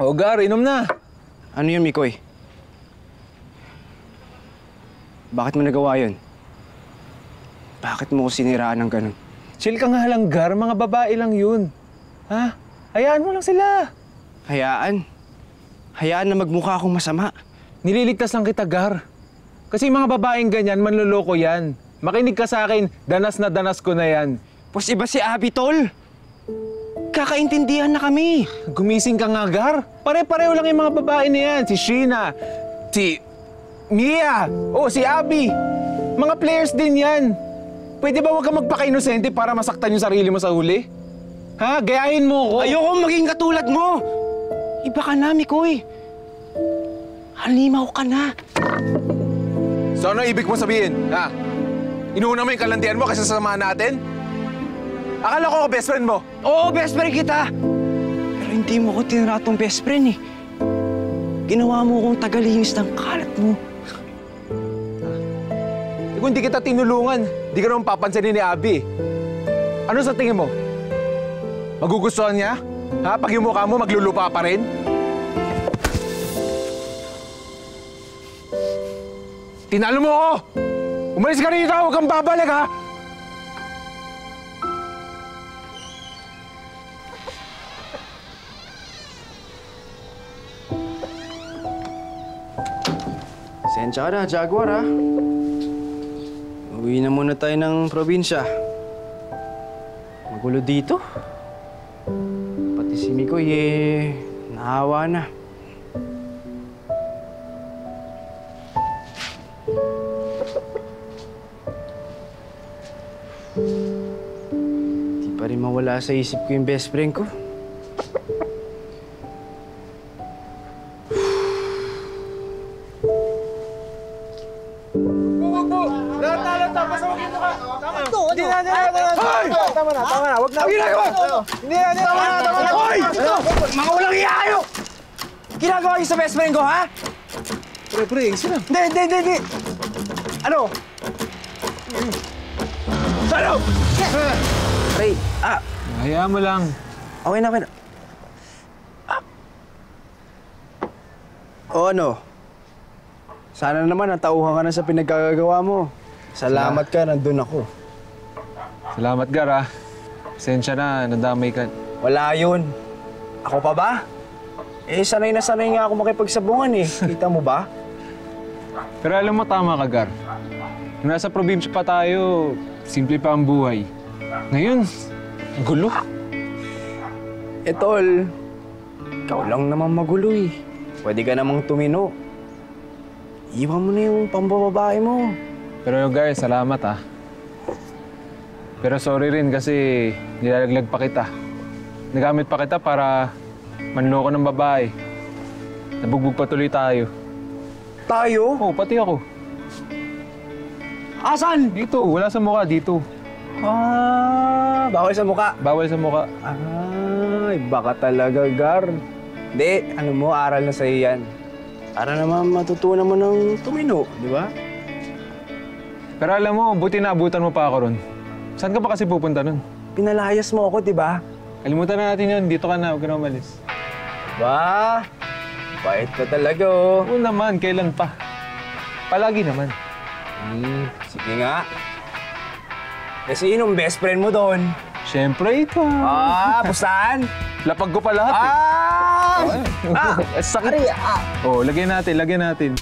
O, Gar, inom na. Ano yun, Mikoy? Bakit mo nagawa yun? Bakit mo ko siniraan ng ganun? Chill ka nga lang, Gar. Mga babae lang yun. Ha? Hayaan mo lang sila. Hayaan? Hayaan na magmukha akong masama? Nililigtas lang kita, Gar. Kasi mga babaeng ganyan, manloloko yan. Makinig ka sa akin, danas na danas ko na yan. Pos iba si Abby, tol. Kakaintindihan na kami. Gumising ka nga, Gar. Pare-pareho lang yung mga babae na yan. Si Sheena, si Mia, si Abby. Mga players din yan. Pwede ba huwag ka magpaka-inosente para masaktan yung sarili mo sa huli? Ha? Gayahin mo ko. Ayoko maging katulad mo. Iba ka na, Mikoy. Halimaw ka na. So ano ibig mo sabihin, ha? Inuuna mo yung kalandian mo kasi sasamahan natin? Akala ko best friend mo. Oo, best friend kita. Pero hindi mo ko tiniratong best friend eh. Ginawa mo kong tagalinis ng kalat mo. Kung hindi kita tinulungan, di ka naman papansinin ni Abby. Ano sa tingin mo? Magugustuhan niya? Ha? Pag yung mukha mo, maglulupa pa rin? Tinalo mo ako! Umalis ka rito! Huwag kang babalik, ha? Sensya ka na, Jaguar, ha? Uwi na muna tayo ng probinsya. Magulo dito. Pati si Mikoy, nahawa na. Di pa rin mawala sa isip ko yung best friend ko. Tama na. Huwag na. Hindi na. Tama na. Hoy! Mga walang iya kayo! Ginagawa niyo sa best friend ko, ha? Pre, isa lang. Hindi. Ano? Ano? Pre, Hayaan mo lang. okay na. O ano? Sana naman natauhan ka na sa pinagkagagawa mo. Salamat ka, nandun ako. Salamat, Gar, ha? Pasensya na, nadamay ka. Wala yun. Ako pa ba? Sanay na sanay nga ako makipagsabungan eh. Kita mo ba? Pero alam mo, tama ka, Gar. Nung nasa probinsya pa tayo, simple pa ang buhay. Ngayon, gulo. Tol, ikaw lang naman magulo eh. Pwede ka namang tumino. Iwan mo na yung pambababae mo. Pero Gar, salamat, ha? Pero sorry rin kasi nilalaglag pa kita. Nagamit pa kita para manloko ng babae. Nabugbog pa tuloy tayo. Tayo? Oo, pati ako. Asan? Dito, wala sa mukha, dito. Bawal sa muka. Bawal sa mukha. Ay, baka talaga, Gar. Hindi, ano mo, aral na sa'yo yan. Para naman matutunan mo ng tumino, di ba? Pero alam mo, buti naabutan mo pa ako ron. Saan ka pa kasi pupunta nun? Pinalayas mo ako, di ba? Kalimutan na natin yun. Dito ka na. Huwag ka na umalis. Ba? Bait ka talaga, oh. Oo naman. Kailan pa? Palagi naman. Sige nga. Kasi sinong best friend mo doon? Siyempre, ito. Pustahan? Lapag ko pa lahat, eh. Sakit. Oh, lagyan natin.